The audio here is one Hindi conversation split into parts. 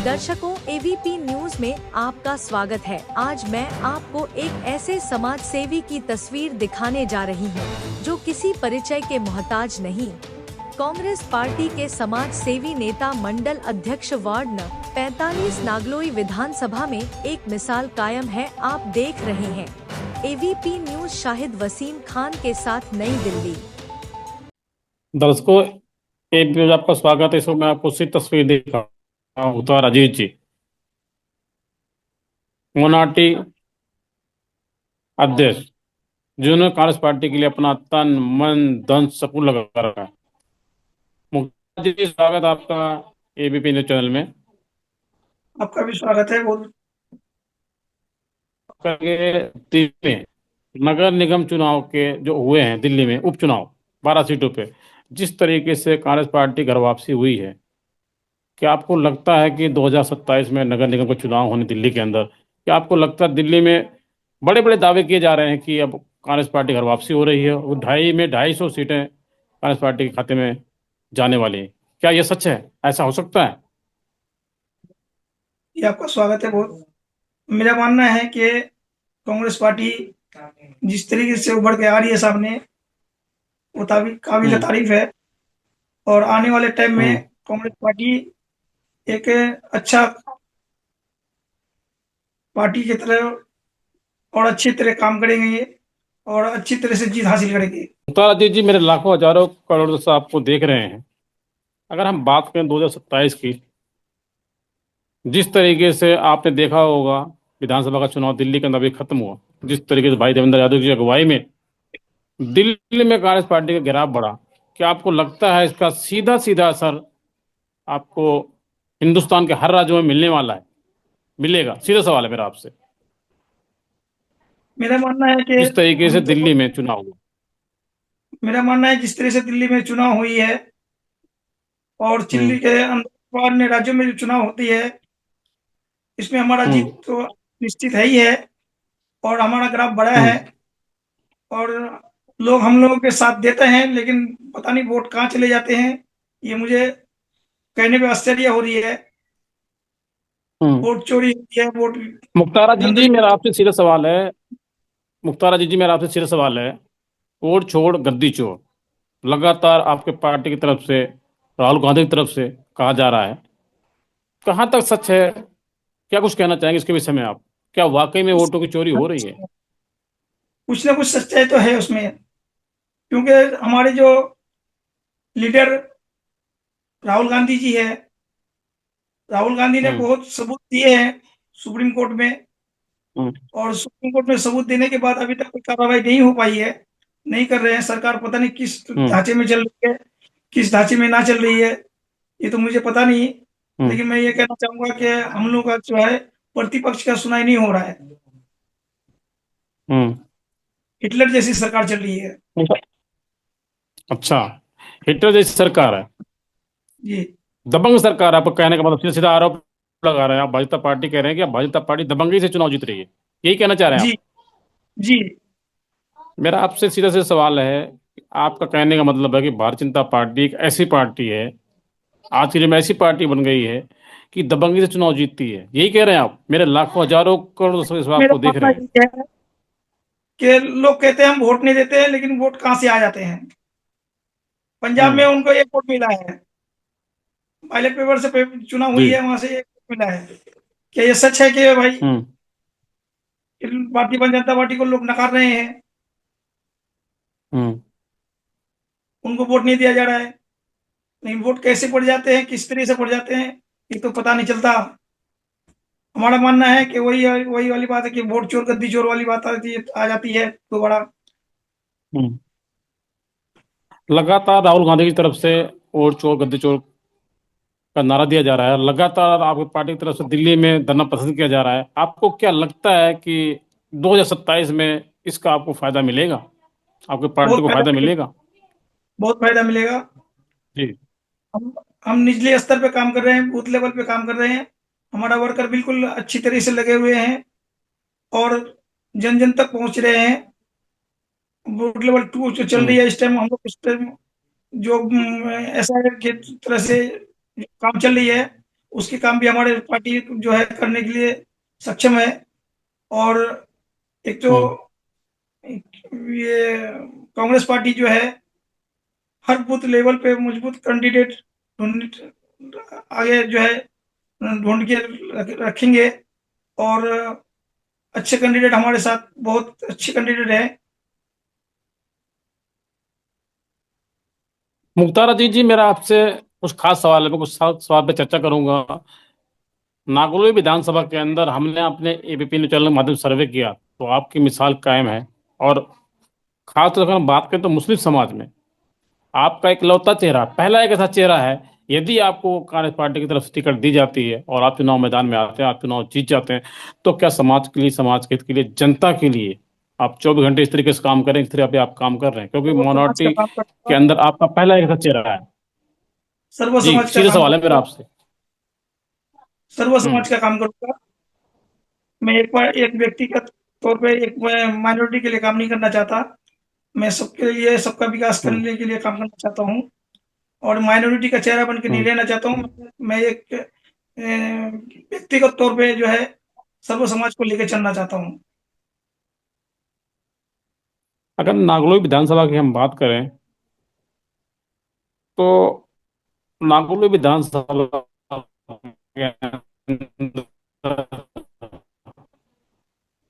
दर्शकों, एवीपी न्यूज में आपका स्वागत है। आज मैं आपको एक ऐसे समाज सेवी की तस्वीर दिखाने जा रही हूं, जो किसी परिचय के मोहताज नहीं। कांग्रेस पार्टी के समाज सेवी नेता मंडल अध्यक्ष वार्ड न 45 नागलोई विधानसभा में एक मिसाल कायम है। आप देख रहे हैं एवीपी न्यूज। शाहिद वसीम खान के साथ, नई दिल्ली। दर्शकों, एक न्यूज आपका स्वागत है। इसमें मैं आपको सी तस्वीर दिखा रहा हूं। तो अजीत जी मोनाटी अध्यक्ष, जिन्होंने कांग्रेस पार्टी के लिए अपना तन मन धन सब कुछ लगा रखा है। मुख्तार जी, स्वागत आपका एबीपी न्यूज चैनल में। आपका भी स्वागत है। बोल करके दिल्ली में नगर निगम चुनाव के जो हुए हैं, दिल्ली में उपचुनाव 12 सीटों पे जिस तरीके से कांग्रेस पार्टी घर वापसी हुई है, क्या आपको लगता है कि 2027 में नगर निगम का चुनाव होने दिल्ली के अंदर, क्या आपको लगता है दिल्ली में बड़े बड़े दावे किए जा रहे हैं कि अब कांग्रेस पार्टी घर वापसी हो रही है, वो 250 सीटें कांग्रेस पार्टी के खाते में जाने वाली हैं? क्या ये सच है? ऐसा हो सकता है? ये आपका स्वागत है। बहुत मेरा मानना है कि कांग्रेस पार्टी जिस तरीके से उभर के आ रही है सामने, वो काबिल हम्म। तारीफ है। और आने वाले टाइम में हम्म। कांग्रेस पार्टी एक अच्छा पार्टी की तरह और अच्छी तरह काम करेंगे और अच्छी तरह से जीत हासिल करेंगे। मुख्तार अजीज जी, मेरे लाखों हजारों करोड़ से आपको देख रहे हैं। अगर हम बात करें 2027 की, जिस तरीके से आपने देखा होगा विधानसभा का चुनाव दिल्ली के अंदर अभी खत्म हुआ, जिस तरीके से भाई देवेंद्र यादव की अगुवाई में दिल्ली में कांग्रेस पार्टी का गिराव बढ़ा, क्या आपको लगता है इसका सीधा सीधा असर आपको हिंदुस्तान के हर राज्य में मिलने वाला है, मिलेगा? सीधा सवाल है मेरा आपसे। मेरा मानना है कि जिस तरीके हम से तो दिल्ली में चुनाव हुआ। मेरा मानना है जिस तरह से दिल्ली में चुनाव हुई है और दिल्ली हम्म। के अंदर अन्य राज्यों में जो चुनाव होती है, इसमें हमारा हम्म। जीत तो निश्चित है ही है। और हमारा ग्राफ बढ़ा है हम्म। और लोग हम लोगों के साथ देते हैं, लेकिन पता नहीं वोट कहाँ चले जाते हैं। ये मुझे कहने में आश्चर्य हो रही है। हम्म। वोट चोरी होती है, वोट मुख्तारा जी जी, गंदगी। मेरा आपसे सीधा सवाल है। मुख्तारा जी जी, मेरा आपसे सीधा सवाल है। वोट छोड़ गद्दी चोर लगातार आपके पार्टी की तरफ से, राहुल गांधी की तरफ से कहा जा रहा है, कहाँ तक सच है? क्या कुछ कहना चाहेंगे इसके विषय में आप? क्या वाकई में वोटों की चोरी हो रही है? कुछ ना कुछ सच्चाई तो है उसमें, क्योंकि हमारे जो लीडर राहुल गांधी जी है, राहुल गांधी ने हम्म। बहुत सबूत दिए हैं सुप्रीम कोर्ट में। हम्म। और सुप्रीम कोर्ट में सबूत देने के बाद अभी तक कोई कार्रवाई नहीं हो पाई है। नहीं कर रहे हैं। सरकार पता नहीं किस हम्म। ढांचे में चल रही है, किस ढांचे में ना चल रही है, ये तो मुझे पता नहीं। हम्म। लेकिन मैं ये कहना चाहूंगा कि हम लोग का जो है प्रतिपक्ष का सुनाई नहीं हो रहा है। हम्म। हिटलर जैसी सरकार चल रही है। अच्छा, हिटलर जैसी सरकार है, जी दबंग सरकार है। आपको कहने का मतलब सीधा सीधा आरोप लगा रहे हैं आप, भाजपा पार्टी कह रहे हैं कि आप भाजपा पार्टी दबंगी से चुनाव जीत रही है, यही कहना चाह रहे हैं जी आप? जी। मेरा आपसे सीधा सीधा सवाल है कि आपका कहने का मतलब है कि भारतीय जनता पार्टी एक ऐसी पार्टी है, आज की डेट में ऐसी पार्टी बन गई है कि दबंगी से चुनाव जीतती है, यही कह रहे हैं आप? मेरे लाखों हजारों करोड़ दर्शक इस बात मेरा को देख मानना रहे हैं। ये है कि लोग कहते हैं हम वोट नहीं देते हैं, लेकिन वोट कहाँ से आ जाते हैं। पंजाब में हम्म। उनको एक वोट मिला है, बैलेट पेपर से चुनाव हुई जी। है, वहां से एक वोट मिला है। क्या ये सच है कि भाई हम्म। भारतीय जनता पार्टी को लोग नकार रहे हैं, हम्म। उनको वोट नहीं दिया जा रहा है? लेकिन वोट कैसे पड़ जाते हैं, किस तरह से पड़ जाते हैं, ये तो पता नहीं चलता। हमारा मानना है कि वही वही वाली बात है कि वोट चोर गद्दी चोर वाली बात आ जाती है तो बड़ा। हम्म। लगातार राहुल गांधी की तरफ से वोट चोर गद्दी चोर का नारा दिया जा रहा है, लगातार आपकी पार्टी की तरफ से दिल्ली में धरना प्रदर्शन किया जा रहा है। आपको क्या लगता है कि 2027 में इसका आपको फायदा मिलेगा, आपकी पार्टी बहुत को फायदा फायदा मिलेगा। मिलेगा? बहुत फायदा मिलेगा। जी। हम हम निचले स्तर पे काम कर रहे हैं, बूथ लेवल पे काम कर रहे हैं। हमारा वर्कर बिल्कुल अच्छी तरह से लगे हुए हैं और जन जन तक पहुंच रहे हैं। बूथ लेवल 2 जो चल रही हम्म। है इस टाइम, हम लोग इस टाइम जो ऐसा है कि तरह से काम चल रही है, उसके काम भी हमारे पार्टी जो है करने के लिए सक्षम है। और एक तो ये कांग्रेस पार्टी जो है हर बूथ लेवल पे मजबूत कैंडिडेट ढूंढ आगे जो है ढूंढ के रखेंगे। और अच्छे कैंडिडेट हमारे साथ बहुत अच्छे कैंडिडेट हैं। मुख्तार अजीज जी, मेरा आपसे कुछ खास सवाल है, मैं कुछ सवाल पे चर्चा करूंगा। नागौर विधानसभा के अंदर हमने अपने एबीपी न्यूज चैनल के माध्यम से सर्वे किया, तो आपकी मिसाल कायम है। और खास तौर पर अगर हम बात करें तो मुस्लिम समाज में आपका एक लौता चेहरा, पहला एक ऐसा चेहरा है। यदि आपको कांग्रेस पार्टी की तरफ से टिकट दी जाती है और आप चुनाव मैदान में आते हैं, आप चुनाव जीत जाते हैं, तो क्या समाज के लिए, समाज के हित के लिए, जनता के लिए आप 24 घंटे इस तरीके से काम करें जिस तरह अभी आप काम कर रहे हैं? क्योंकि सर्व समाज का माइनॉरिटी काम के करूंगा। अंदर आपका पहला एक ऐसा चेहरा है। सर्व जी, समाज का सीधा काम सवाल है मेरा करूंगा। आपसे। सर्व हम्म। समाज का काम करूंगा। मैं एक व्यक्तिगत तौर पे एक माइनॉरिटी के लिए काम नहीं करना चाहता। मैं सबके लिए, सबका विकास हम्म। करने के लिए काम करना चाहता हूँ। और माइनॉरिटी का चेहरा बन के नहीं हम्म। रहना चाहता हूँ। मैं एक व्यक्तिगत तौर पे जो है सर्व समाज को लेकर चलना चाहता हूँ। अगर नागलोई विधानसभा की हम बात करें तो नागलोई विधानसभा के अंदर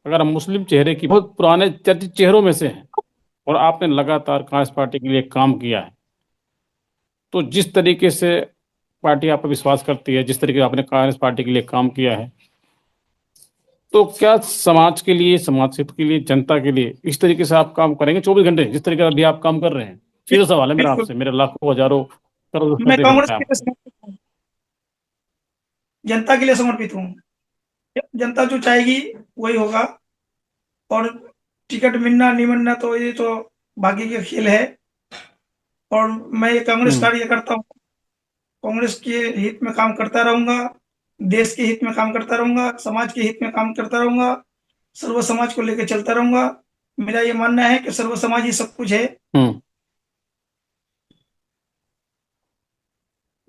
अगर हम मुस्लिम चेहरे की, बहुत पुराने चर्चित चेहरों में से हैं, और आपने लगातार कांग्रेस पार्टी के लिए काम किया है, तो जिस तरीके से पार्टी आप पर विश्वास करती है, जिस तरीके से आपने कांग्रेस पार्टी के लिए काम किया है, तो क्या समाज के लिए, समाज हित के लिए, जनता के लिए इस तरीके से आप काम करेंगे 24 घंटे जिस तरीके से अभी आप काम कर रहे हैं? सीधा सवाल है मेरा बिल्कुल। आपसे, मेरे लाखों हजारों करोड़ों दर्शक मैं देख रहे कांग्रेस हैं के लिए आपको। समर्पित हूँ, जनता के लिए समर्पित हूँ। जनता जो चाहेगी वही होगा। और टिकट मिलना नहीं मिलना तो ये तो भाग्य का खेल है। और मैं ये कांग्रेस हम्म। कार्यकर्ता हूँ, कांग्रेस के हित में काम करता रहूंगा। देश के हित में काम करता रहूंगा, समाज के हित में काम करता रहूंगा, सर्व समाज को लेकर चलता रहूंगा। मेरा ये मानना है कि सर्व समाज ही सब कुछ है। हम्म।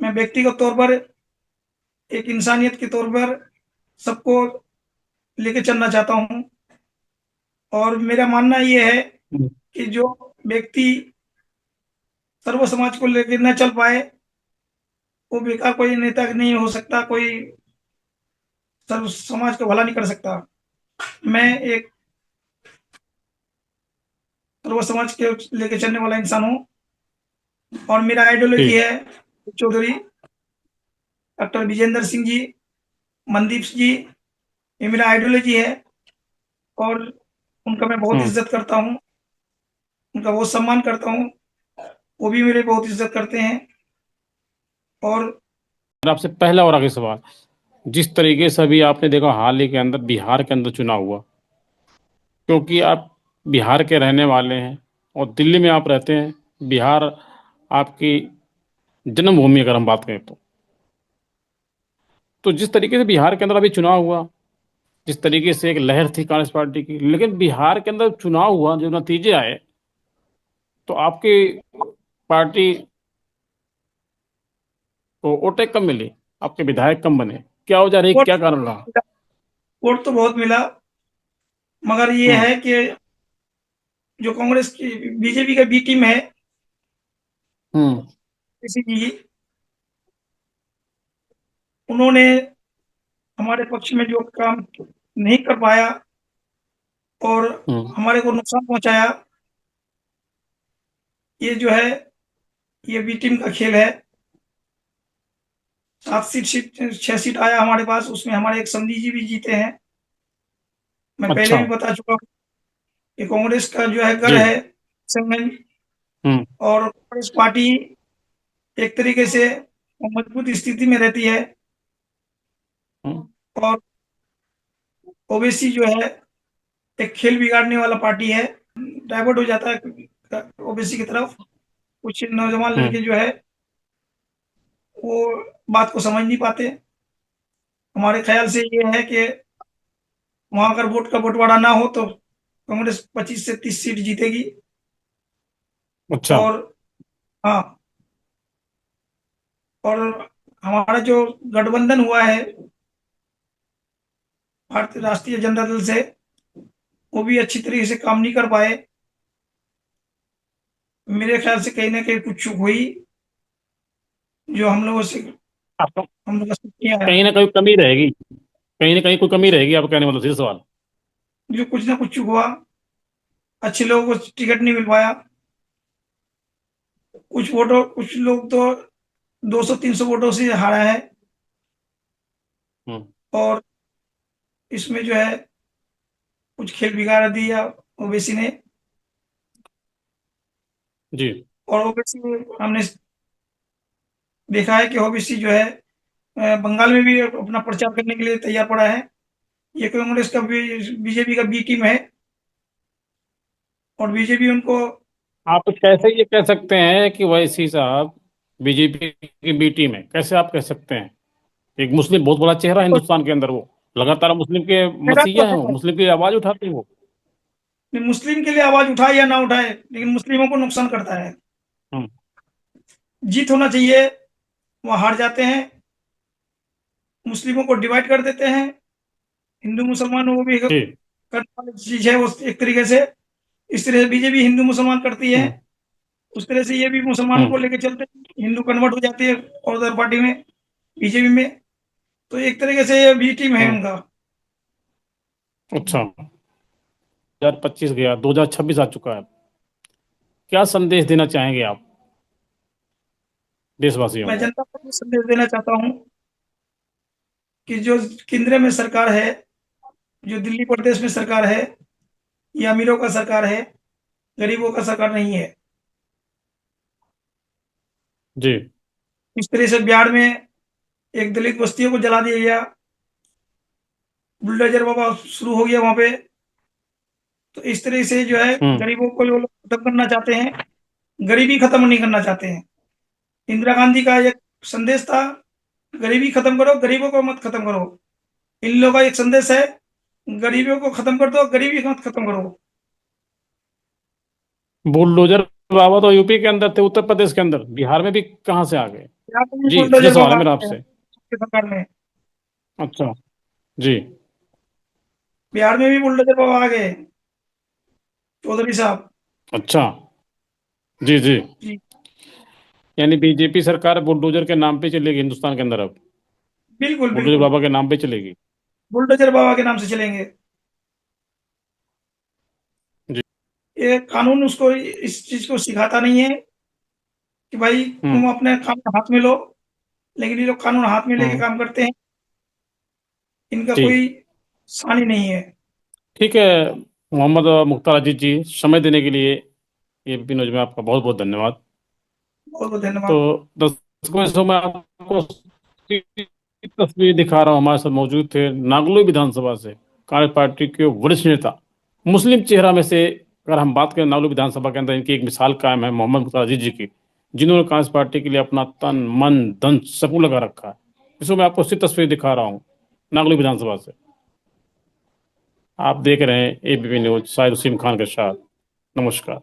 मैं व्यक्तिगत तौर पर, एक इंसानियत के तौर पर सबको लेके चलना चाहता हूँ। और मेरा मानना ये है हम्म। कि जो व्यक्ति सर्व समाज को लेकर न चल पाए वो बेकार कोई नेता नहीं हो सकता, कोई सर्व समाज का भला नहीं कर सकता। मैं एक सर्व समाज के लेके चलने वाला इंसान हूँ। और मेरा आइडियोलॉजी ठीक। है चौधरी डॉक्टर विजेंद्र सिंह जी, मनदीप जी, ये मेरा आइडियोलॉजी है। और उनका मैं बहुत हम्म। इज्जत करता हूँ, उनका बहुत सम्मान करता हूँ। वो भी मेरे बहुत इज्जत करते हैं। और मेरा आपसे पहला और आखिरी सवाल, जिस तरीके से अभी आपने देखा हाल ही के अंदर बिहार के अंदर चुनाव हुआ, क्योंकि आप बिहार के रहने वाले हैं और दिल्ली में आप रहते हैं, बिहार आपकी जन्मभूमि अगर हम बात करें तो जिस तरीके से बिहार के अंदर अभी चुनाव हुआ, जिस तरीके से एक लहर थी कांग्रेस पार्टी की, लेकिन बिहार के अंदर चुनाव हुआ, जो नतीजे आए, तो आपकी पार्टी को वोटें कम मिली, आपके विधायक कम बने, क्या वजह रही, वोट क्या कारण रहा? वोट तो बहुत मिला, मगर ये हम्म। है कि जो कांग्रेस की बीजेपी का बी टीम है हम्म। किसी की, उन्होंने हमारे पक्ष में जो काम नहीं कर पाया और हम्म। हमारे को नुकसान पहुंचाया, ये जो है ये बी टीम का खेल है। 6 सीट आया हमारे पास, उसमें हमारे एक समधी जी भी जीते हैं। मैं पहले अच्छा। भी बता चुका हूँ कि कांग्रेस का जो है गढ़ जी। है संगठन। हम्म। और कांग्रेस पार्टी एक तरीके से मजबूत स्थिति में रहती है। हम्म। और ओवैसी जो है एक खेल बिगाड़ने वाला पार्टी है, डाइवर्ट हो जाता है ओबीसी की तरफ। कुछ नौजवान हम्म। लड़के जो है वो बात को समझ नहीं पाते। हमारे ख्याल से ये है कि वहां अगर वोट का बंटवारा ना हो तो कांग्रेस 25 से 30 सीट जीतेगी। अच्छा। और हाँ, और हमारा जो गठबंधन हुआ है भारतीय राष्ट्रीय जनता दल से, वो भी अच्छी तरीके से काम नहीं कर पाए। मेरे ख्याल से कहीं ना कहीं कुछ चूक हुई, जो हम लोगों से आपको हम लोग का समझ नहीं आया। कहीं ना कहीं कमी रहेगी, कहीं ना कहीं कोई कमी रहेगी, आप कहने मतलब सीधा सवाल। जो कुछ ना कुछ चूक हुआ, अच्छे लोगों को टिकट नहीं मिल पाया। कुछ लोग तो 200-300 वोटों से हारा है। हम्म। और इसमें जो है कुछ खेल बिगाड़ दिया ओवैसी ने। जी। और ओवैसी हमने देखा है कि ओवैसी जो है बंगाल में भी अपना प्रचार करने के लिए तैयार पड़ा है। ये कांग्रेस का भी, बीजेपी का बी टीम है, और बीजेपी उनको आप कैसे ये कह सकते हैं कि वैसी साहब बीजेपी की बी टीम है? कैसे आप कह सकते हैं? एक मुस्लिम बहुत बड़ा चेहरा है हिंदुस्तान के अंदर, वो लगातार मुस्लिम के मेरा तो मसीहा हैं, वो है, मुस्लिम की आवाज उठाते हैं वो। मुस्लिम के लिए आवाज उठाए या ना उठाए, लेकिन मुस्लिमों को नुकसान करता है। हम्म। जीत होना चाहिए, वहां हार जाते हैं, मुस्लिमों को डिवाइड कर देते हैं। हिंदू मुसलमान वो भी जी। करने वाली चीज है, वो एक तरीके से। इस तरह से बीजेपी हिंदू मुसलमान करती है, हम्म। उस तरह से ये भी मुसलमानों को हम्म। लेकर चलते हैं, हिंदू कन्वर्ट हो जाती है और उधर पार्टी में, बीजेपी में। तो एक तरीके से ये बी टीम है हम्म। उनका। अच्छा, 2025 गया, 2026 आ चुका है। क्या संदेश देना चाहेंगे आप देशवासियों मैं को? जनता को ये संदेश देना चाहता हूँ कि जो केंद्र में सरकार है, जो दिल्ली प्रदेश में सरकार है, ये अमीरों का सरकार है, गरीबों का सरकार नहीं है। जी। इस तरह से बिहार में एक दलित बस्तियों को जला दिया गया, बुलडोजर बाबा शुरू हो गया वहां पे। तो इस तरह से जो है हम्म। गरीबों को वो लोग खत्म करना चाहते हैं, गरीबी खत्म नहीं करना चाहते हैं। इंदिरा गांधी का एक संदेश था, गरीबी खत्म करो, गरीबों को मत खत्म करो। इन लोगों का एक संदेश है, गरीबियों को खत्म कर दो, गरीबी मत खत्म करो। बुलडोजर बाबा तो यूपी के अंदर थे, उत्तर प्रदेश के अंदर, बिहार में भी कहाँ से आ गए? यहाँ पे भी जी, सीधा बुलडोजर सवाल है बाबा मेरा आ गए हैं आपसे। सरकार में। अच्छा। जी। बिहार में भी बुलडोजर बाबा आ गए, चौधरी साहब। अच्छा। जी जी। जी, यानी बीजेपी सरकार बुलडोजर के नाम पे चलेगी हिंदुस्तान के अंदर अब? बिल्कुल बुलडोजर बिल्कुल, बाबा के नाम पे चलेगी? बुलडोजर बाबा के नाम से चलेंगे। जी। ये कानून उसको इस चीज को सिखाता नहीं है कि भाई हम्म। तुम अपने कानून हाथ में लो, लेकिन ये लोग कानून हाथ में लेके हम्म। काम करते हैं, इनका जी। कोई सानी नहीं है। ठीक है। मोहम्मद मुख्तार अजीज जी, समय देने के लिए एबीपी न्यूज में आपका बहुत बहुत धन्यवाद। बहुत बहुत धन्यवाद। तो दर्शकों, इस समय आपको तस्वीर दिखा रहा हूँ, हमारे साथ मौजूद थे नागलो विधानसभा से कांग्रेस पार्टी के वरिष्ठ नेता, मुस्लिम चेहरा में से। अगर हम बात करें नागलो विधानसभा के अंदर, इनकी एक मिसाल कायम है मोहम्मद मुख्तार अजीज जी की, जिन्होंने कांग्रेस पार्टी के लिए अपना तन मन धन सबू लगा रखा है। इसमें मैं आपको उसकी तस्वीर दिखा रहा हूँ नागलो विधानसभा से। आप देख रहे हैं एबीपी न्यूज, साहिर उसीम खान के साथ। नमस्कार।